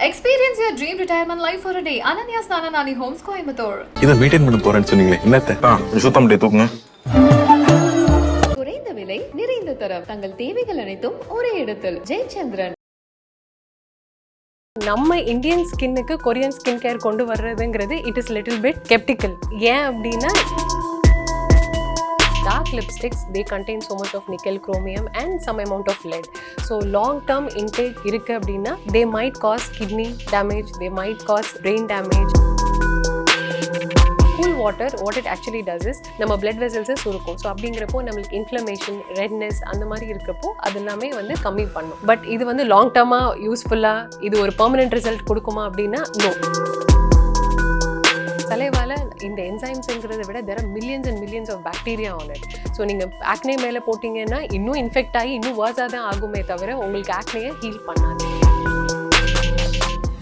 Experience your dream retirement life for a day. Ananya's Nani Homes, Coimbatore. இதை maintain பண்ண போறேன்னு சொன்னீங்களே என்னத்த சுத்தம் பண்ணி தூக்குங்க. குறைந்த விலை நிறைந்த தரம் தங்கள் தேவைகள் அனைத்தும் ஒரே இடத்தில். ஜெயச்சந்திரன். நம்ம இந்தியன் ஸ்கின்னுக்கு கொரியன் ஸ்கின் கேர் கொண்டு வர்றதுங்கிறது it is little bit sceptical. ஏன் அப்படின்னா dark lipsticks, they contain so much of nickel, chromium and some amount of lead. So long term intake irukku appadina they might cause kidney damage, they might cause brain damage. Cool water, what it actually does is நம்ம blood vessels சுருக்கும். So அப்படிங்கிறப்போ நம்மளுக்கு inflammation, redness அந்த மாதிரி இருக்கிறப்போ அது எல்லாமே வந்து கம்மி பண்ணும். பட் இது வந்து லாங் டர்மாக யூஸ்ஃபுல்லாக இது ஒரு பெர்மனன்ட் ரிசல்ட் கொடுக்குமா அப்படின்னா நோ. தலைவால இந்த என்சைம்ஸ்ங்கிறத விட there are millions and millions of bacteria on it. So நீங்கள் ஆக்னே மேலே போட்டிங்கன்னா இன்னும் இன்ஃபெக்ட் ஆகி இன்னும் வேர்ஸாக தான் ஆகுமே தவிர உங்களுக்கு ஆக்னேயை ஹீல் பண்ணாது.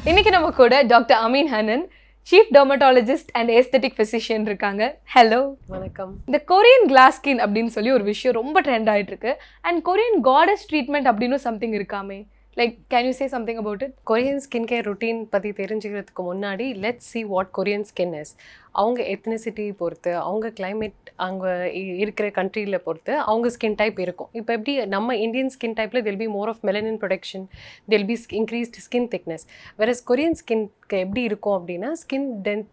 இன்னைக்கு நம்ம கூட doctor Ameen Hanan, chief dermatologist and aesthetic physician இருக்காங்க. ஹலோ, வணக்கம். இந்த கொரியன் கிளாஸ் ஸ்கின் அப்படின்னு சொல்லி ஒரு விஷயம் ரொம்ப ட்ரெண்ட் ஆகிட்டு இருக்கு. அண்ட் கொரியன் காடஸ் ட்ரீட்மெண்ட் அப்படின்னு சம்திங் இருக்காமே, like can you say something about it? Korean skin care routine பற்றி தெரிஞ்சுக்கிறதுக்கு முன்னாடி let's see what Korean skin is. அவங்க எத்னிசிட்டி பொறுத்து, அவங்க கிளைமேட், அவங்க இருக்கிற கண்ட்ரியில் பொறுத்து அவங்க ஸ்கின் டைப் இருக்கும். இப்போ எப்படி நம்ம இந்தியன் ஸ்கின் டைப்பில் they'll be more of melanin production, they'll be increased skin thickness. Whereas Korean ஸ்கின்க்கு எப்படி இருக்கும் அப்படின்னா ஸ்கின்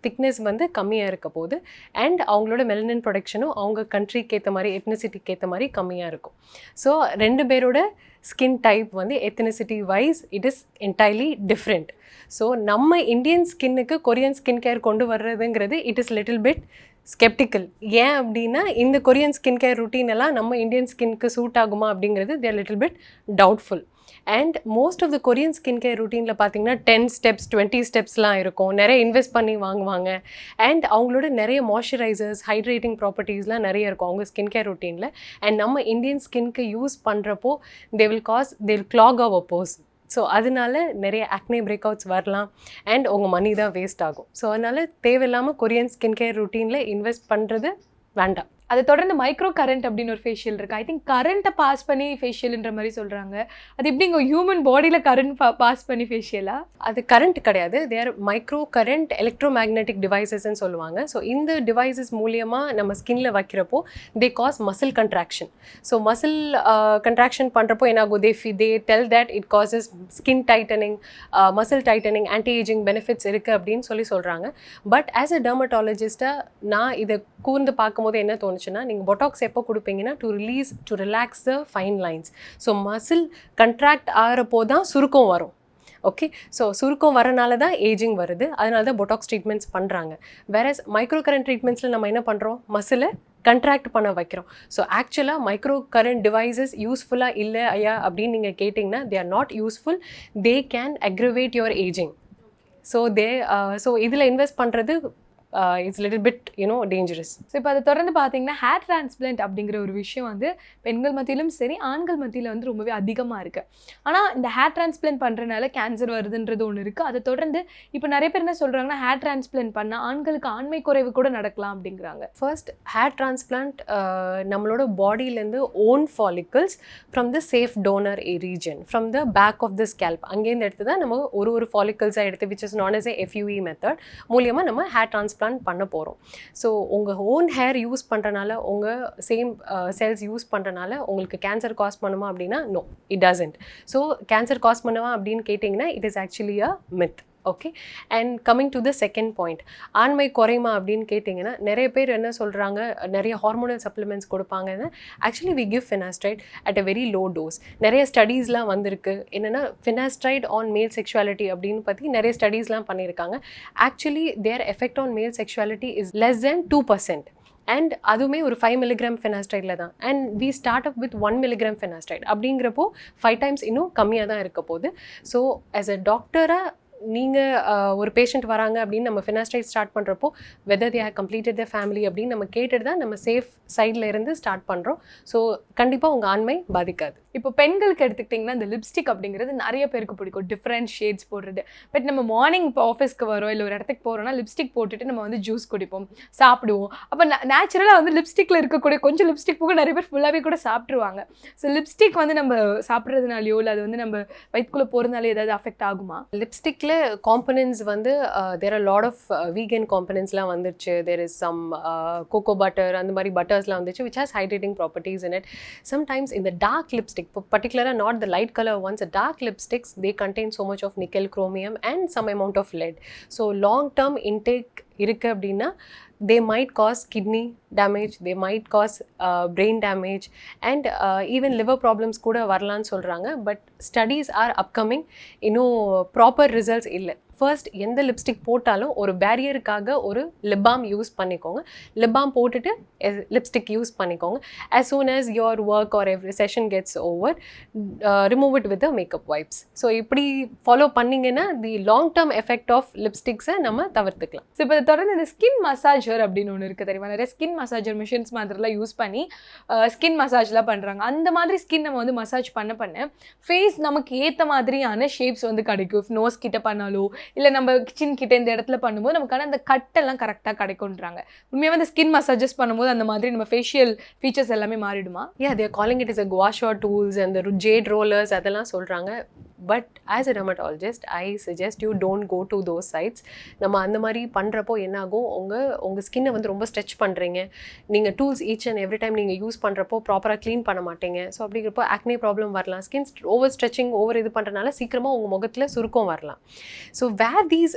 திக்னஸ் வந்து கம்மியாக இருக்க போது அண்ட் அவங்களோட மெலனின் ப்ரொடக்ஷனும் அவங்க கண்ட்ரிக்கு ஏற்ற மாதிரி, எத்னிசிட்டிக்கு ஏற்ற மாதிரி கம்மியாக இருக்கும். ஸோ ரெண்டு பேரோட ஸ்கின் டைப் வந்து ethnicity wise it is entirely different. So நம்ம இந்தியன் ஸ்கின்னுக்கு கொரியன் ஸ்கின் கேர் கொண்டு வர்றதுங்கிறது it is little bit sceptical. ஏன் அப்படின்னா இந்த கொரியன் ஸ்கின் கேர் ருட்டீன் எல்லாம் நம்ம இந்தியன் ஸ்கின்க்கு சூட் ஆகுமா அப்படிங்கிறது there little bit doubtful. And most of the Korean skin care ருட்டீனில் பார்த்தீங்கன்னா 10 steps 20 ஸ்டெப்ஸ்லாம் இருக்கும். நிறைய இன்வெஸ்ட் பண்ணி வாங்குவாங்க அண்ட் அவங்களோட நிறைய மாய்ஸ்சரைசர்ஸ், ஹைட்ரேட்டிங் ப்ராப்பர்ட்டிஸ்லாம் நிறைய இருக்கும் அவங்க ஸ்கின் கேர் ருட்டீனில். அண்ட் நம்ம இந்தியன் ஸ்கின்க்கு யூஸ் பண்ணுறப்போ they will clog our pores. So அதனால நிறைய ஆக்னே பிரேக் அவுட்ஸ் வரலாம் அண்ட் உங்கள் மணி தான் வேஸ்ட் ஆகும். ஸோ அதனால் தேவையில்லாமல் கொரியன் ஸ்கின் கேர் ருட்டீனில் இன்வெஸ்ட் பண்ணுறது வேண்டாம். அதை தொடர்ந்து மைக்ரோ கரண்ட் அப்படின்னு ஒரு ஃபேஷியல் இருக்குது. ஐ திங்க் கரண்ட்டை பாஸ் பண்ணி ஃபேஷியல்ன்ற மாதிரி சொல்கிறாங்க. அது எப்படி இங்கே ஹியூமன் பாடியில் கரண்ட் பாஸ் பண்ணி ஃபேஷியலா? அது கரண்ட் கிடையாது, there micro current electro magnetic டிவைசஸ்ன்னு சொல்லுவாங்க. ஸோ இந்த டிவைசஸ் மூலியமாக நம்ம ஸ்கின்ல வைக்கிறப்போ they cause muscle contraction. So muscle contraction பண்ணுறப்போ என்னாகும், they tell that it causes skin tightening, muscle tightening, anti ageing benefits இருக்குது அப்படின்னு சொல்கிறாங்க. பட் ஆஸ் அ டெர்மட்டாலஜிஸ்ட்டாக நான் இதை கூர்ந்து பார்க்கும்போது என்ன தோணுச்சுன்னா, நீங்கள் பொட்டாக்ஸ் எப்போ கொடுப்பீங்கன்னா to relax the fine lines. So muscle contract ஆகிறப்போ தான் சுருக்கம் வரும். ஓகே, ஸோ சுருக்கம் வரனால தான் ஏஜிங் வருது. அதனால தான் பொட்டாக்ஸ் ட்ரீட்மெண்ட்ஸ் பண்ணுறாங்க. வேறஸ் மைக்ரோ கரண்ட் ட்ரீட்மெண்ட்ஸில் நம்ம என்ன பண்ணுறோம், மசிலை கண்ட்ராக்ட் பண்ண வைக்கிறோம். ஸோ ஆக்சுவலாக மைக்ரோ கரண்ட் டிவைசஸ் யூஸ்ஃபுல்லாக இல்லை ஐயா அப்படின்னு நீங்கள் கேட்டிங்கன்னா they are not useful. They can aggravate your ageing. So இதில் இன்வெஸ்ட் பண்ணுறது it's little bit dangerous. So இப்போ அதை தொடர்ந்து பார்த்தீங்கன்னா ஹேர் டிரான்ஸ்பிளான்ட் அப்படிங்கிற ஒரு விஷயம் வந்து பெண்கள் மத்தியிலும் சரி, ஆண்கள் மத்தியில் வந்து ரொம்பவே அதிகமாக இருக்குது. ஆனால் இந்த ஹேர் டிரான்ஸ்பிளான்ட் பண்ணுறதுனால கேன்சர் வருதுன்றது ஒன்று இருக்குது. அதை தொடர்ந்து இப்போ நிறைய பேர் என்ன சொல்கிறாங்கன்னா ஹேர் டிரான்ஸ்பிளான்ட் பண்ணால் ஆண்களுக்கு ஆண்மை குறைவு கூட நடக்கலாம் அப்படிங்கிறாங்க. ஃபர்ஸ்ட், ஹேர் டிரான்ஸ்பிளான்ட் நம்மளோட பாடியிலேருந்து own follicles from the safe donor region, from the back of the scalp, அங்கேருந்து எடுத்து தான் நம்ம ஒரு ஃபாலிக்கல்ஸாக எடுத்து which is not as FUE method மூலியமாக நம்ம ஹேர் டிரான்ஸ்பிளான்ட் பண்ண போகிறோம். ஸோ உங்கள் ஓன் ஹேர் யூஸ் பண்ணுறனால, உங்கள் சேம் செல்ஸ் யூஸ் பண்ணுறனால உங்களுக்கு கேன்சர் காஸ் பண்ணுமா அப்படின்னா no, it doesn't. So cancer cause பண்ணுவா அப்படின்னு கேட்டிங்கன்னா it is actually a myth. Okay, and coming to the second point, ஆண்மை குறையுமா அப்படின்னு கேட்டிங்கன்னா நிறைய பேர் என்ன சொல்கிறாங்க, நிறைய ஹார்மோனல் சப்ளிமெண்ட்ஸ் கொடுப்பாங்கன்னு. Actually we give finasteride at a very low dose. நிறைய ஸ்டடீஸ்லாம் வந்திருக்கு என்னென்னா ஃபினாஸ்ட்ரைட் ஆன் மேல் செக்ஷுவாலிட்டி அப்படின்னு பற்றி நிறைய ஸ்டடீஸ்லாம் பண்ணியிருக்காங்க. Actually their effect on male sexuality is less than 2%. And அதுவுமே ஒரு 5 mg ஃபினாஸ்ட்ரைடில் தான். And we start up with 1 mg finasteride அப்படிங்கிறப்போ 5 times இன்னும் கம்மியாக தான் இருக்க போகுது. ஸோ ஆஸ் அ டாக்டராக நீங்கள் ஒரு பேஷண்ட் வராங்க அப்படின்னு நம்ம ஃபினாஸ்ட்ரைட் ஸ்டார்ட் பண்ணுறப்போ whether they have completed the family அப்படின்னு நம்ம கேட்டுட்டு தான் நம்ம சேஃப் சைடில் இருந்து ஸ்டார்ட் பண்ணுறோம். ஸோ கண்டிப்பாக உங்கள் ஆண்மை பாதிக்காது. இப்போ பெண்களுக்கு எடுத்துக்கிட்டிங்கன்னா இந்த லிப்ஸ்டிக் அப்படிங்கிறது நிறைய பேருக்கு பிடிக்கும், டிஃப்ரெண்ட் ஷேட்ஸ் போடுறது. பட் நம்ம மார்னிங் இப்போ ஆஃபீஸ்க்கு வரோம் இல்லை ஒரு இடத்துக்கு போகிறோம்னா லிப்ஸ்டிக் போட்டுட்டு நம்ம வந்து ஜூஸ் குடிப்போம், சாப்பிடுவோம். அப்போ நேச்சுரலாக வந்து லிப்ஸ்டிக்கில் இருக்கக்கூடிய கொஞ்சம் லிப்ஸ்டிக் போக நிறைய பேர் ஃபுல்லாகவே கூட சாப்பிட்ருவாங்க. ஸோ லிப்ஸ்டிக் வந்து நம்ம சாப்பிட்றதுனாலையோ இல்லை அது வந்து நம்ம வயிற்றுக்குள்ளே போகிறதுனால ஏதாவது அஃபெக்ட் ஆகுமா? லிப்ஸ்டிக்கில் லிப்ஸ்டிக்கில் காம்பனன்ட்ஸ் வந்து there are lot of vegan காம்பனன்ட்ஸ்லாம் வந்துருச்சு. There is some cocoa butter அந்த மாதிரி பட்டர்ஸ்லாம் வந்துச்சு which has hydrating properties in it. Sometimes in the dark lipstick, particularly not the light color ones, the dark lipsticks, they contain so much of nickel, chromium and some amount of lead. So long term intake இருக்கு அப்படின்னா they might cause kidney damage, they might cause brain damage and even liver problems கூட வரலான்னு சொல்கிறாங்க. But studies R upcoming, இன்னும் proper results இல்லை. First எந்த lipstick போட்டாலும் ஒரு பேரியருக்காக ஒரு லிப் பாம் யூஸ் பண்ணிக்கோங்க. லிப் பாம் போட்டுட்டு லிப்ஸ்டிக் யூஸ் பண்ணிக்கோங்க. as soon as your work or every session gets over, remove it with the makeup wipes. So இப்படி ஃபாலோ பண்ணிங்கன்னா the long term effect of லிப்ஸ்டிக்ஸை நம்ம தவிர்த்துக்கலாம். ஸோ இப்போ தொடர்ந்து இந்த ஸ்கின் மசாஜர் அப்படின்னு ஒன்று இருக்குது தெரியுமா? நிறைய ஸ்கின் மசாஜர் மிஷின்ஸ் மாதிரிலாம் யூஸ் பண்ணி ஸ்கின் மசாஜ்லாம் பண்ணுறாங்க. அந்த மாதிரி ஸ்கின் நம்ம வந்து மசாஜ் பண்ண ஃபேஸ் நமக்கு ஏற்ற மாதிரியான ஷேப்ஸ் வந்து கிடைக்கும். நோஸ் கிட்ட பண்ணாலோ இல்லை நம்ம கிச்சன் கிட்ட இந்த இடத்துல பண்ணும்போது நமக்கான அந்த கட்டெல்லாம் கரெக்டாக கிடைக்கும்ன்றாங்க. உண்மையாக வந்து ஸ்கின் மசாஜஸ் பண்ணும்போது அந்த மாதிரி நம்ம ஃபேஷியல் ஃபீச்சர்ஸ் எல்லாமே மாறிடுமா? they are calling it as a gua sha tools and the jade rollers அதெல்லாம் சொல்கிறாங்க. But as a dermatologist I suggest you don't go to those sites. நம்ம அந்த மாதிரி பண்ணுறப்போ என்னாகும், உங்கள் ஸ்கின்னை வந்து ரொம்ப ஸ்ட்ரெச் பண்ணுறீங்க. நீங்கள் tools each and every time நீங்கள் யூஸ் பண்ணுறப்போ ப்ராப்பராக க்ளீன் பண்ண மாட்டீங்க. ஸோ அப்படிங்கிறப்போ ஆக்னே ப்ராப்ளம் வரலாம். ஸ்கின் ஓவர் ஸ்ட்ரெச்சிங் இது பண்ணுறதுனால சீக்கிரமாக உங்கள் முகத்தில் சுருக்கம் வரலாம். So where these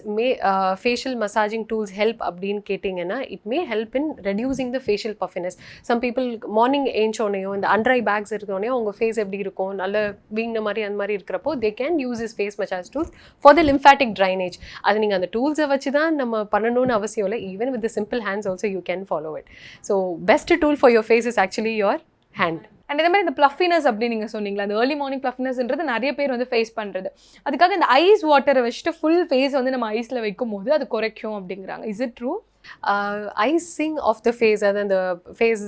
facial massaging tools help அப்படின்னு கேட்டிங்கன்னா it may help in reducing the facial puffiness. Some people morning ஏஞ்சோனையும் இந்த அண்ட்ரை பேக்ஸ் இருக்கோனையும் உங்கள் ஃபேஸ் எப்படி இருக்கும், நல்ல வீங்கின மாதிரி அந்த மாதிரி இருக்கிறப்போ they can use this face massage tools for the lymphatic drainage. அது நீங்கள் அந்த டூல்ஸை வச்சு தான் நம்ம பண்ணணும்னு அவசியம் இல்லை. even with the simple hands also you can follow it. So best tool for your face is actually your hand. And இதே மாதிரி இந்த ப்ளஃபினஸ் அப்படின்னு நீங்கள் சொன்னீங்களா, அந்த ஏர்லி மார்னிங் ப்ளஃபினஸ்ன்றது நிறைய பேர் வந்து ஃபேஸ் பண்ணுறது. அதுக்காக இந்த ஐஸ் வாட்டரை வச்சுட்டு ஃபுல் ஃபேஸ் வந்து நம்ம ஐஸில் வைக்கும் போது அது குறைக்கும் அப்படிங்கிறாங்க. Is it true? Icing of the face, அது அந்த ஃபேஸ்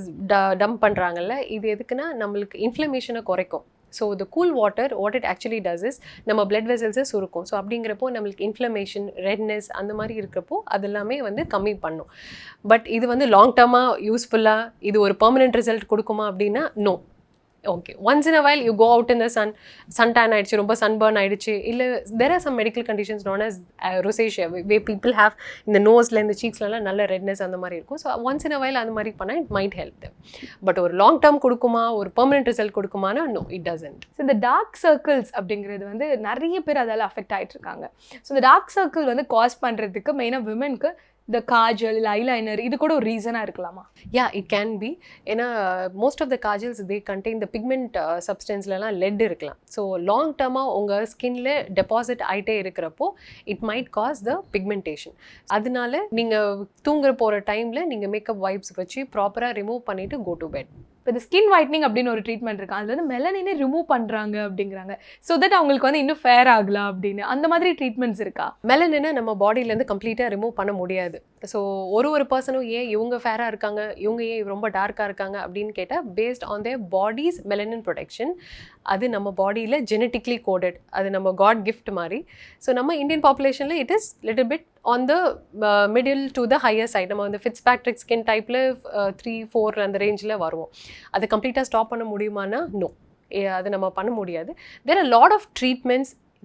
டம்ப் பண்ணுறாங்கல்ல, இது எதுக்குன்னா நம்மளுக்கு இன்ஃப்ளமேஷனை குறைக்கும். So the cool water what it actually does is நம்ம பிளட் வெசல்ஸை சுருக்கும். ஸோ அப்படிங்கிறப்போ நம்மளுக்கு இன்ஃப்ளமேஷன், ரெட்னஸ் அந்த மாதிரி இருக்கிறப்போ அதெல்லாமே வந்து கம்மி பண்ணும். பட் இது வந்து லாங் டேர்மாக யூஸ்ஃபுல்லாக இது ஒரு பெர்மனெண்ட் ரிசல்ட் கொடுக்குமா அப்படின்னா no. Okay, once in a while you go out in the sun tan ஆயிடுச்சு, ரொம்ப சன்பர்ன் ஆயிடுச்சு, இல்லை there are some medical conditions known as rosacea where people have இந்த நோஸில் இந்த சீக்ஸ்லாம் நல்ல ரெட்னஸ் அந்த மாதிரி இருக்கும். So once in a while அந்த மாதிரி பண்ணால் it might help them. But ஒரு லாங் டேர்ம் கொடுக்குமா, ஒரு பெர்மனெண்ட் ரிசல்ட் கொடுக்குமானா நோ, இட் டசன்ட். ஸோ இந்த டார்க் சர்க்கிள்ஸ் அப்படிங்கிறது வந்து நிறைய பேர் அதால் அஃபெக்ட் ஆகிட்டு இருக்காங்க. ஸோ இந்த டார்க் சர்க்கிள் வந்து காஸ் பண்ணுறதுக்கு மெயினாக விமென்க்கு இந்த காஜல் இல்லை ஐலைனர் இது கூட ஒரு ரீசனாக இருக்கலாமா? Yeah, it can be. ஏன்னா மோஸ்ட் ஆஃப் த காஜல்ஸ் தே கண்டெயின் த பிக்மெண்ட் சப்ஸ்டன்ஸ்லாம் லெட் இருக்கலாம். ஸோ லாங் டேர்மாக உங்கள் ஸ்கின்ல டெபாசிட் ஆகிட்டே இருக்கிறப்போ it might cause the pigmentation. அதனால நீங்கள் தூங்குற போகிற டைமில் நீங்கள் மேக்கப் வைப்ஸ் வச்சு ப்ராப்பராக ரிமூவ் பண்ணிவிட்டு கோ டு பெட். இப்போ இந்த ஸ்கின் ஒயிட்னிங் அப்படின்னு ஒரு ட்ரீட்மெண்ட் இருக்குது, அதில் வந்து மெலனினே ரிமூவ் பண்ணுறாங்க அப்படிங்கிறாங்க. ஸோ தட் அவங்களுக்கு வந்து இன்னும் ஃபேர் ஆகலாம் அப்படின்னு அந்த மாதிரி ட்ரீட்மெண்ட்ஸ் இருக்கா? மெலனினை நம்ம பாடியிலேருந்து கம்ப்ளீட்டாக ரிமூவ் பண்ண முடியாது. ஸோ ஒரு பர்சனும் ஏன் இவங்க ஃபேராக இருக்காங்க, இவங்க ஏன் ரொம்ப டார்க்காக இருக்காங்க அப்படின்னு கேட்டால் based on their bodies melanin production. அது நம்ம பாடியில் ஜெனட்டிக்லி கோடட், அது நம்ம காட் கிஃப்ட் மாதிரி. ஸோ நம்ம Indian population it is little bit on the middle to the higher side. நம்ம வந்து ஃபிட்ஸ்பேட்ரிக் ஸ்கின் டைப்பில் 3-4 அந்த ரேஞ்சில் வருவோம். அதை கம்ப்ளீட்டாக ஸ்டாப் பண்ண முடியுமானா நோ, அது நம்ம பண்ண முடியாது. தேர் ஆர் லாட் ஆஃப்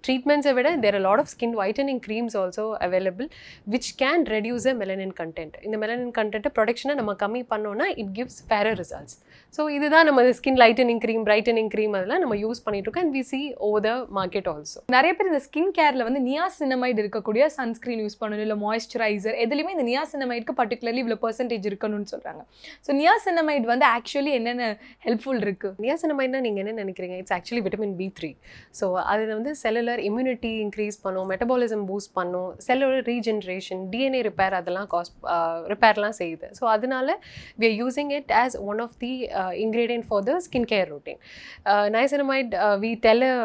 ட்ரீட்மெண்ட்ஸை விட there are a lot of skin whitening creams also available which can reduce the melanin content. இந்த melanin content ப்ரொடக்ஷனை நம்ம கம்மி பண்ணோன்னா it gives fairer results. So இதுதான் நம்ம skin lightening cream, brightening cream அதெல்லாம் நம்ம use பண்ணிட்டு இருக்கோம். and we see over the market also. நிறைய பேர் இந்த ஸ்கின் கேரில் வந்து நியாசினமைட் இருக்கக்கூடிய சன்ஸ்க்ரீன் யூஸ் பண்ணணும், இல்லை மாய்ஸ்சரைசர், எதுலையுமே இந்த நியாசினமைட்க்கு பர்டிகுலர்லி இவ்வளோ பர்சன்டேஜ் இருக்கணும்னு சொல்கிறாங்க. ஸோ நியாசினமைட் வந்து ஆக்சுவலி என்னென்ன ஹெல்ப்ஃபுல் இருக்குது? நியாசினமைட்னா நீங்கள் என்ன நினைக்கிறீங்க? It's actually vitamin B3. So அது வந்து செல்லுலர் இம்யூனிட்டி இன்க்ரீஸ் பண்ணும், மெட்டபாலிசம் பூஸ்ட் பண்ணும், செல்லுலர் ரீஜென்ரேஷன், டிஎன்ஏ ரிப்பேர் அதெல்லாம் ரிப்பேர்லாம் செய்யுது. ஸோ அதனால we are using it as one of the ingredient for the skincare routine. Niacinamide, we tell a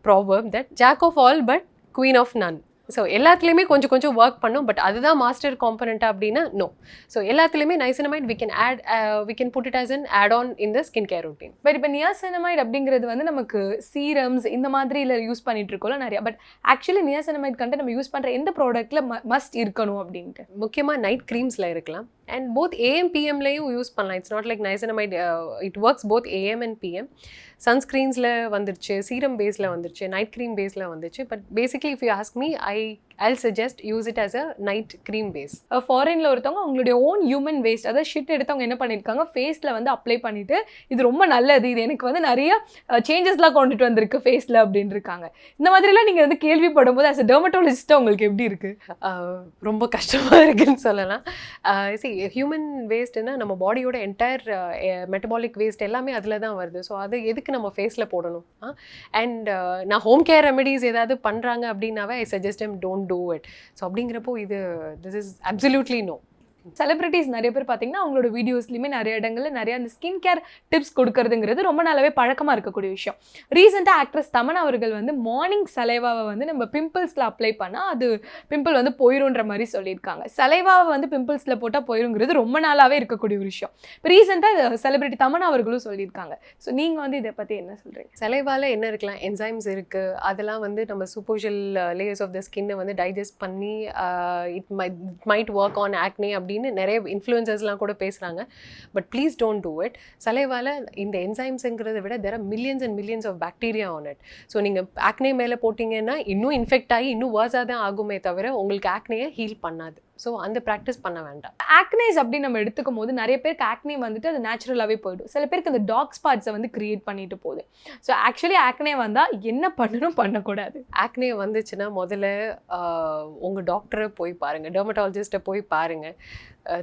proverb that jack of all but queen of none. So எல்லாத்துலேயுமே கொஞ்சம் கொஞ்சம் work பண்ணும், but அதுதான் master காம்பனண்ட்டாக அப்படின்னா no. So எல்லாத்துலேயுமே நைசினமைட் we can put it as an add-on in the skincare routine. But இப்போ niacinamide அப்படிங்கிறது வந்து நமக்கு சீரம்ஸ் இந்த மாதிரில யூஸ் பண்ணிட்டு இருக்கோம்ல நிறையா, பட் ஆக்சுவலி நியாசினமைட் கண்டென்ட் நம்ம யூஸ் பண்ணுற எந்த ப்ராடக்ட்டில் மஸ்ட் இருக்கணும் அப்படின்ட்டு? முக்கியமாக நைட் க்ரீம்ஸில் இருக்கலாம். அண்ட் போத் AM PMலையும் யூஸ் பண்ணலாம். It's not like niacinamide, it works both AM and PM. சன்ஸ்க்ரீன்ஸில் வந்துருச்சு, சீரம் பேஸில் வந்துருச்சு, நைட் க்ரீம் பேஸில் வந்துச்சு. But basically if you ask me, I'll suggest use it as a night cream base. ஃபாரின்ல ஒருத்தவங்க அவங்களுடைய ஓன் ஹியூமன் வேஸ்ட், அதாவது ஷிட் எடுத்தவங்க என்ன பண்ணியிருக்காங்க, ஃபேஸில் வந்து அப்ளை பண்ணிட்டு இது ரொம்ப நல்லது, இது எனக்கு வந்து நிறைய சேஞ்சஸ்லாம் கொண்டுட்டு வந்திருக்கு ஃபேஸில் அப்படின்னு இருக்காங்க. இந்த மாதிரிலாம் நீங்கள் வந்து கேள்விப்படும் போது ஆஸ் அ டெர்மட்டாலஜிஸ்ட்டாக உங்களுக்கு எப்படி இருக்குது? ரொம்ப கஷ்டமாக இருக்குன்னு சொல்லலாம். ஹியூமன் வேஸ்ட்னா நம்ம பாடியோட என்டையர் மெட்டபாலிக் வேஸ்ட் எல்லாமே அதில் தான் வருது. ஸோ அது எதுக்கு நம்ம ஃபேஸில் போடணும்? அண்ட் நான் ஹோம் கேர் ரெமெடிஸ் ஏதாவது பண்ணுறாங்க அப்படின்னாவே I suggest them don't do it. So அப்படிங்கிறப்போ this is absolutely no. Celebrities நிறைய பேர் பார்த்தீங்கன்னா அவங்களோட வீடியோஸ்லையுமே நிறைய இடங்களில் நிறைய அந்த ஸ்கின் கேர் டிப்ஸ் கொடுக்கறதுங்கிறது ரொம்ப நாளாவே பழக்கமாக இருக்கக்கூடிய விஷயம். ரீசெண்டாக ஆக்ட்ரஸ் தமன் அவர்கள் வந்து மார்னிங் சலைவாவை வந்து நம்ம பிம்பிள்ஸில் அப்ளை பண்ணால் அது பிம்பிள் வந்து போயிருன்ற மாதிரி சொல்லியிருக்காங்க. சலைவாவை வந்து பிம்பிள்ஸில் போட்டால் போயிருங்கிறது ரொம்ப நாளாகவே இருக்கக்கூடிய ஒரு விஷயம். இப்போ ரீசெண்டாக செலிபிரிட்டி தமன் அவர்களும் சொல்லியிருக்காங்க. ஸோ நீங்கள் வந்து இதை பற்றி என்ன சொல்கிறீங்க? சலைவாவில் என்ன இருக்கலாம், என்சைம்ஸ் இருக்குது, அதெல்லாம் வந்து நம்ம சூப்பர்ஷியல் லேயர்ஸ் ஆஃப் த ஸ்கின்னை வந்து டைஜஸ்ட் பண்ணி it might work on acne அப்படின்னு நிறைய இன்ஃப்ளூயன்சர்ஸ்லாம் கூட பேசுகிறாங்க. But please don't do it. சலைவால இந்த என்சைம்ஸுங்கிறத விட there are millions and millions of bacteria on it. So நீங்கள் ஆக்னே மேலே போட்டிங்கன்னா இன்னும் இன்ஃபெக்ட் ஆகி இன்னும் வேர்ஸாக தான் ஆகுமே தவிர உங்களுக்கு ஆக்னேயை ஹீல் பண்ணாது. ஸோ அந்த ப்ராக்டிஸ் பண்ண வேண்டாம். ஆக்னேஸ் அப்படின்னு நம்ம எடுத்துக்கும் போது நிறைய பேருக்கு ஆக்னே வந்துட்டு அது நேச்சுரலாகவே போயிடும். சில பேருக்கு அந்த டார்க் ஸ்பாட்ஸை வந்து கிரியேட் பண்ணிட்டு போகுது. ஸோ ஆக்சுவலி ஆக்னே வந்தால் என்ன பண்ணணும், பண்ணக்கூடாது? ஆக்னே வந்துச்சுன்னா முதல்ல உங்கள் டாக்டரை போய் பாருங்கள், டெர்மட்டாலஜிஸ்ட்டை போய் பாருங்கள்,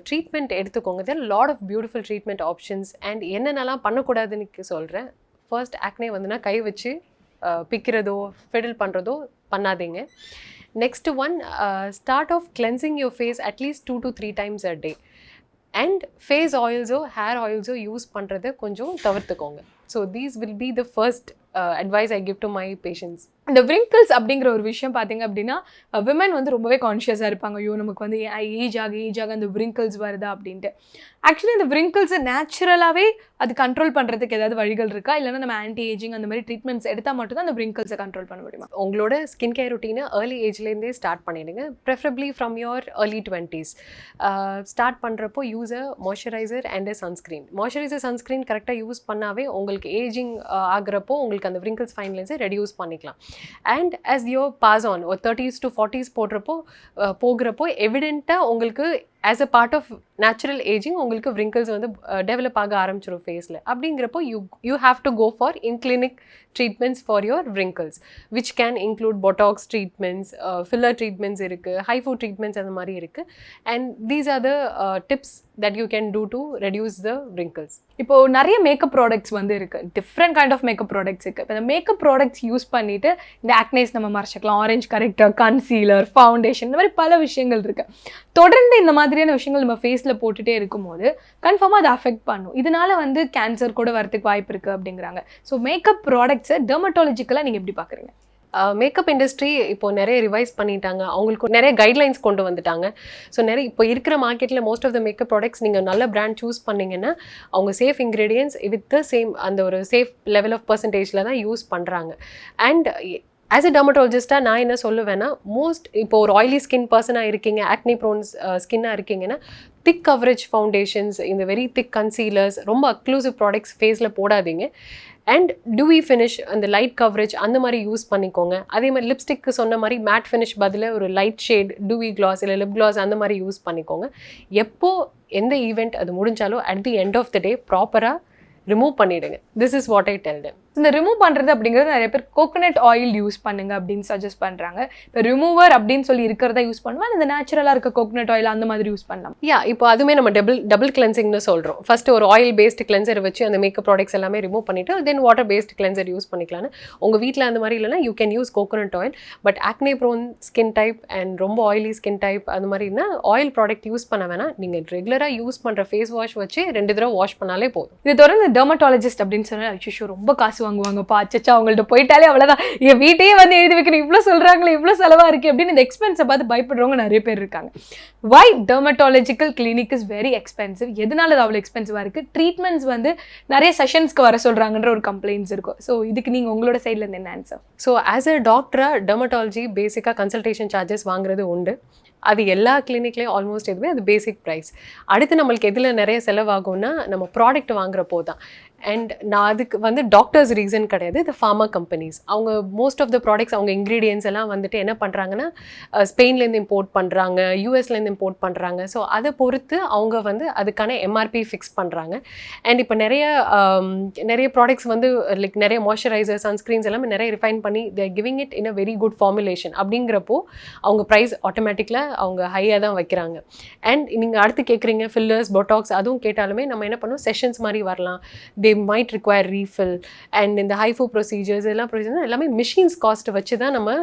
ட்ரீட்மெண்ட் எடுத்துக்கோங்க. There lot of beautiful treatment options. And என்னென்னலாம் பண்ணக்கூடாதுன்னு சொல்கிறேன். ஃபர்ஸ்ட் ஆக்னே வந்துன்னா கை வச்சு பிக்கிறதோ ஃபிடில் பண்ணுறதோ பண்ணாதீங்க. Next one, start off cleansing your face at least 2 to 3 times a day. And face oils or hair oils use பண்ணுறதை கொஞ்சம் தவிர்த்துக்கோங்க. So these will be the first advice I give to my patients. இந்த wrinkles அப்படிங்கிற ஒரு விஷயம் பார்த்தீங்க அப்படின்னா women வந்து ரொம்பவே கான்ஷியஸாக இருப்பாங்க. ஐயோ நமக்கு வந்து ஏஜ் ஆக அந்த wrinkles வருதா அப்படின்ட்டு. ஆக்சுவலி இந்த wrinkles நேச்சுரலாகவே அது கண்ட்ரோல் பண்ணுறதுக்கு ஏதாவது வழிகள் இருக்கா, இல்லைன்னா நம்ம ஆன்டி ஏஜிங் அந்த மாதிரி ட்ரீட்மெண்ட்ஸ் எடுத்தால் மட்டும்தான் அந்த wrinkles கண்ட்ரோல் பண்ண முடியுமா? உங்களோட ஸ்கின் கேர் ரொட்டீனை ஏர்லி ஏஜ்லேருந்தே ஸ்டார்ட் பண்ணிடுங்க. Preferably from your early 20s. Start பண்ணுறப்போ use a moisturiser and a sunscreen. Moisturiser sunscreen கரெக்டாக யூஸ் பண்ணாவே உங்களுக்கு ஏஜிங் ஆகிறப்போ உங்களுக்கு அந்த wrinkles fine lines ரெடியூஸ் பண்ணிக்கலாம். And as you pass on ஒரு 30s to 40s போகிறப்போ எவிடெண்ட்டாக உங்களுக்கு as a part of natural aging உங்களுக்கு wrinkles வந்து டெவலப் ஆக ஆரம்பிச்சிடும் ஃபேஸில். அப்படிங்கிறப்போ you have to go for in-clinic treatments for your wrinkles, which can include botox treatments, filler treatments இருக்குது, HIFU treatments அந்த மாதிரி இருக்குது. And these are the tips that you can do to reduce the wrinkles. இப்போ நிறைய makeup products வந்து இருக்குது, different kind of makeup products இருக்குது. இப்போ இந்த மேக்கப் ப்ராடக்ட்ஸ் யூஸ் பண்ணிவிட்டு இந்த ஆக்னேஸ் நம்ம மறைச்சிக்கலாம். ஆரஞ்ச் கரெக்டர், கன்சீலர், ஃபவுண்டேஷன், இந்த மாதிரி பல விஷயங்கள் இருக்குது. தொடர்ந்து இந்த மாதிரியான விஷயங்கள் நம்ம ஃபேஸில் போட்டுகிட்டே இருக்கும்போது கன்ஃபார்மாக அதை அஃபெக்ட் பண்ணும். இதனால வந்து கேன்சர் கூட வரதுக்கு வாய்ப்பு இருக்குது அப்படிங்கிறாங்க. ஸோ மேக்கப் ப்ராடக்ட்ஸை டெர்மட்டாலஜிக்கலாக நீங்கள் எப்படி பார்க்குறீங்க? மேக்கப் இண்டஸ்ட்ரி இப்போது நிறைய ரிவைஸ் பண்ணிட்டாங்க, அவங்களுக்கு நிறைய கைட்லைன்ஸ் கொண்டு வந்துட்டாங்க. ஸோ நிறைய இப்போ இருக்கிற மார்க்கெட்டில் most of the makeup products நீங்கள் நல்ல பிராண்ட் சூஸ் பண்ணிங்கன்னா அவங்க safe ingredients with the same அந்த ஒரு சேஃப் லெவல் ஆஃப் பர்சன்டேஜில் தான் யூஸ் பண்ணுறாங்க. அண்ட் ஆஸ் எ டெர்மட்டாலஜிஸ்ட்டாக நான் என்ன சொல்லுவேன்னா, இப்போ ஒரு ஆயிலி ஸ்கின் பர்சனாக இருக்கீங்க, ஆக்னி ப்ரோன் ஸ்கின்னாக இருக்கீங்கன்னா திக் கவரேஜ் ஃபவுண்டேஷன்ஸ், இந்த வெரி திக் கன்சீலர்ஸ், ரொம்ப அக்ளூசிவ் ப்ராடக்ட்ஸ் ஃபேஸில் போடாதீங்க. அண்ட் டூவி ஃபினிஷ், அந்த லைட் கவரேஜ் அந்த மாதிரி யூஸ் பண்ணிக்கோங்க. அதே மாதிரி லிப்ஸ்டிக்கு சொன்ன மாதிரி மேட் ஃபினிஷ் பதிலாக ஒரு லைட் ஷேட் டூவி கிளாஸ் இல்லை லிப் கிளாஸ் அந்த மாதிரி யூஸ் பண்ணிக்கோங்க. எப்போ எந்த ஈவெண்ட் அது முடிஞ்சாலோ at the end of the day ப்ராப்பராக ரிமூவ் பண்ணிவிடுங்க. This is what I tell them. இந்த ரிமூவ் பண்ணுறது அப்படிங்கிறது நிறைய பேர் கோகோனட் ஆயில் யூஸ் பண்ணுங்க அப்படின்னு சஜஸ்ட் பண்ணுறாங்க. இப்போ ரிமூவர் அப்படின்னு சொல்லி இருக்கிறத யூஸ் பண்ணுவோம், இந்த நேச்சுரலாக இருக்க கோகோனட் ஆயில் அந்த மாதிரி யூஸ் பண்ணலாம். இப்போ அதுவுமே நம்ம டபுள் கிளென்சிங்னு சொல்கிறோம். ஃபஸ்ட்டு ஒரு ஆயில் பேஸ்டு கிளென்சர் வச்சு அந்த மேக்கப் ப்ராடக்ட்ஸ் எல்லாமே ரிமூவ் பண்ணிவிட்டு then water based cleanser use பண்ணிக்கலான்னு. உங்கள் வீட்டில் அந்த மாதிரி இல்லைனா you can use coconut oil. But acne prone skin type and ரொம்ப ஆயிலி ஸ்கின் டைப் அந்த மாதிரினா ஆயில் ப்ராடக்ட் யூஸ் பண்ண வேணாம். நீங்கள் ரெகுலராக யூஸ் பண்ணுற ஃபேஸ் வாஷ் வச்சு 2 தடவை வாஷ் பண்ணாலே போதும். இது தொடர்ந்து டெர்மட்டாலஜிஸ்ட் அப்படின்னு சொன்னால் அச்சோ ரொம்ப காசு வாங்குவாங்க, பாச்சு அவங்கள்ட்ட போயிட்டாலே அவ்வளோதான், என் வீட்டையே வந்து எழுதி வைக்கணும், இவ்வளோ சொல்கிறாங்களே, இவ்வளோ செலவாக இருக்குது அப்படின்னு இந்த எக்ஸ்பென்ஸை பார்த்து பயப்படுறவங்க நிறைய பேர் இருக்காங்க. Why dermatological clinic is very expensive? எதனால அது அவ்வளோ எக்ஸ்பென்சிவாக இருக்குது? ட்ரீட்மெண்ட்ஸ் வந்து நிறைய செஷன்ஸ்க்கு வர சொல்கிறாங்கன்ற ஒரு கம்ப்ளைண்ட்ஸ் இருக்கும். ஸோ இதுக்கு நீங்கள் உங்களோட சைட்லேருந்து என்ன ஆன்சர்? ஸோ ஆஸ் அ டாக்டராக டெர்மட்டாலஜி பேசிக்காக கன்சல்டேஷன் சார்ஜஸ் வாங்குறது உண்டு. அது எல்லா கிளினிக்லேயும் ஆல்மோஸ்ட் எதுவுமே அது பேசிக் ப்ரைஸ். அடுத்து நம்மளுக்கு எதில் நிறைய செலவாகும்னா நம்ம ப்ராடக்ட் வாங்குறப்போ தான். அண்ட் நான் அதுக்கு வந்து டாக்டர்ஸ் ரீசன் கிடையாது, இந்த ஃபார்மா கம்பெனிஸ் அவங்க மோஸ்ட் ஆஃப் த ப்ராடக்ட்ஸ் அவங்க இன்க்ரீடியன்ஸ் எல்லாம் வந்துட்டு என்ன பண்ணுறாங்கன்னா ஸ்பெயின்லேருந்து இம்போர்ட் பண்ணுறாங்க, யூஎஸ்லேருந்து இம்போர்ட் பண்ணுறாங்க. ஸோ அதை பொறுத்து அவங்க வந்து அதுக்கான எம்ஆர்பி ஃபிக்ஸ் பண்ணுறாங்க. அண்ட் இப்போ நிறைய ப்ராடக்ட்ஸ் வந்து லைக் நிறைய மாய்ஸ்சரைசர், சன்ஸ்க்ரீன்ஸ் எல்லாமே நிறைய ரிஃபைன் பண்ணி they're giving it in a very good formulation. அப்படிங்கிறப்போ அவங்க ப்ரைஸ் ஆட்டோமேட்டிக்கில் அவங்க ஹையாக தான் வைக்கிறாங்க. அண்ட் நீங்கள் அடுத்து கேட்குறீங்க ஃபில்லர்ஸ், பொட்டாக்ஸ், அதுவும் கேட்டாலுமே நம்ம என்ன பண்ணுவோம், செஷன்ஸ் மாதிரி வரலாம். might require refill and in the HIFU procedures எல்லாமே மிஷின்ஸ் காஸ்ட் வச்சு தான் நம்ம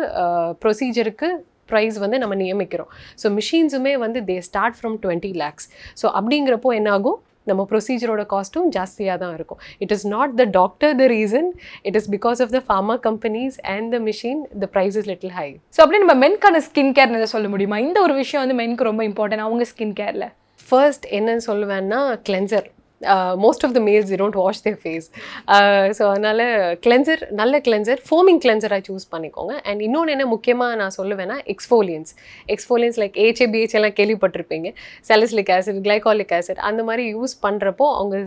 ப்ரொசீஜருக்கு ப்ரைஸ் வந்து நம்ம நியமிக்கிறோம். ஸோ மிஷின்ஸுமே வந்து they start from 20 lakhs. So அப்படிங்கிறப்போ என்ன ஆகும், நம்ம ப்ரொசீஜரோட காஸ்ட்டும் ஜாஸ்தியாக தான் இருக்கும். It is not the doctor the reason, it is because of the pharma companies and the machine, the price is little high. So அப்படியே நம்ம மென்கான ஸ்கின் கேர்னு சொல்ல முடியுமா? இந்த ஒரு விஷயம் வந்து மென்க்கு ரொம்ப இம்பார்ட்டன்ட் அவங்க ஸ்கின் கேரில். ஃபர்ஸ்ட் என்னன்னு சொல்லுவேன்னா cleanser. most of the males they don't wash their face. So அதனால் நல்ல கிளென்சர், ஃபோமிங் கிளென்சராக சூஸ் பண்ணிக்கோங்க. அண்ட் இன்னொன்று என்ன முக்கியமாக நான் சொல்லுவேன்னா எக்ஸ்ஃபோலியன்ஸ் லைக் AHA எல்லாம் கேள்விப்பட்டிருப்பீங்க. சாலிசிலிக் ஆசிட், கிளைகாலிக் ஆசிட் அந்த மாதிரி யூஸ் பண்ணுறப்போ அவங்க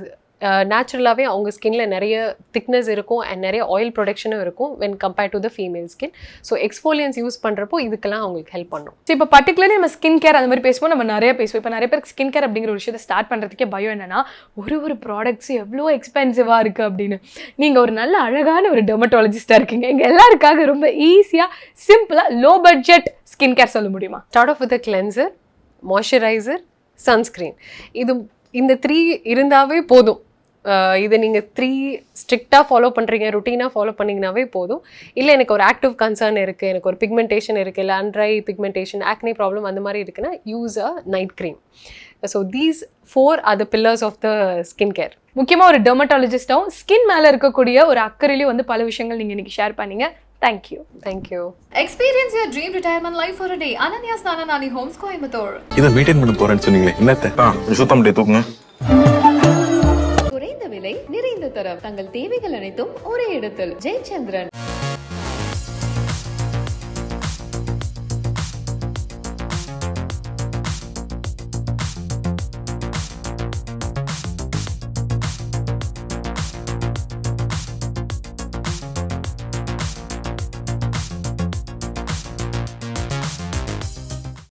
நேச்சுரலாகவே அவங்க ஸ்கின்ல நிறைய திக்னஸ் இருக்கும் அண்ட் நிறைய ஆயில் ப்ரொடக்ஷனும் இருக்கும் when compare to the female skin. So exfoliants use பண்ணுறப்போ இதுக்கெல்லாம் அவங்களுக்கு ஹெல்ப் பண்ணும். ஸோ இப்போ பர்டிகுலர்லி நம்ம ஸ்கின் கேர் அந்த மாதிரி பேசுவோம், நம்ம நிறைய பேசுவோம். இப்போ நிறைய பேருக்கு ஸ்கின் கேர் அப்படிங்கிற ஒரு விஷயத்தை ஸ்டார்ட் பண்ணுறதுக்கே பயம் என்னன்னா ஒரு ப்ராடக்ட்ஸ் எவ்வளோ எக்ஸ்பென்சிவாக இருக்குது அப்படின்னு. நீங்கள் ஒரு நல்ல அழகான ஒரு டெர்மட்டாலஜிஸ்டாக இருக்கீங்க, எங்கள் எல்லாருக்காக ரொம்ப ஈஸியாக சிம்பிளாக லோ பட்ஜெட் ஸ்கின் கேர் சொல்ல முடியுமா? Start off with cleanser, moisturiser, sunscreen. இந்த 3 இருந்தாவே போதும். இதை நீங்கள் 3 ஸ்ட்ரிக்டாக ஃபாலோ பண்ணுறீங்க, ருட்டீனாக ஃபாலோ பண்ணிங்கனாவே போதும். இல்லை எனக்கு ஒரு ஆக்டிவ் கன்சர்ன் இருக்குது, எனக்கு ஒரு பிக்மெண்டேஷன் இருக்குது, இல்லை அன்ட்ரை பிக்மெண்டேஷன், ஆக்னி ப்ராப்ளம் அந்த மாதிரி இருக்குன்னா use a night cream. So these 4 are the pillars of the skin care. முக்கியமாக ஒரு டெர்மட்டாலஜிஸ்டாகவும் ஸ்கின் மேலே இருக்கக்கூடிய ஒரு அக்கறையிலையும் வந்து பல விஷயங்கள் நீங்கள் இன்றைக்கி ஷேர் பண்ணீங்க. Thank you. Experience your dream retirement life for a day. Ananya's Nani Homes, Coimbatore. இதை மெயின்டைன் பண்ண போறேன்னு சொன்னீங்களே, என்னத்த சுத்தம் பண்ணிட்டு தூக்குங்க. குறைந்த விலை, நிறைந்த தரம், தங்கள் தேவைகள் அனைத்தும் ஒரே இடத்தில். ஜெயச்சந்திரன்.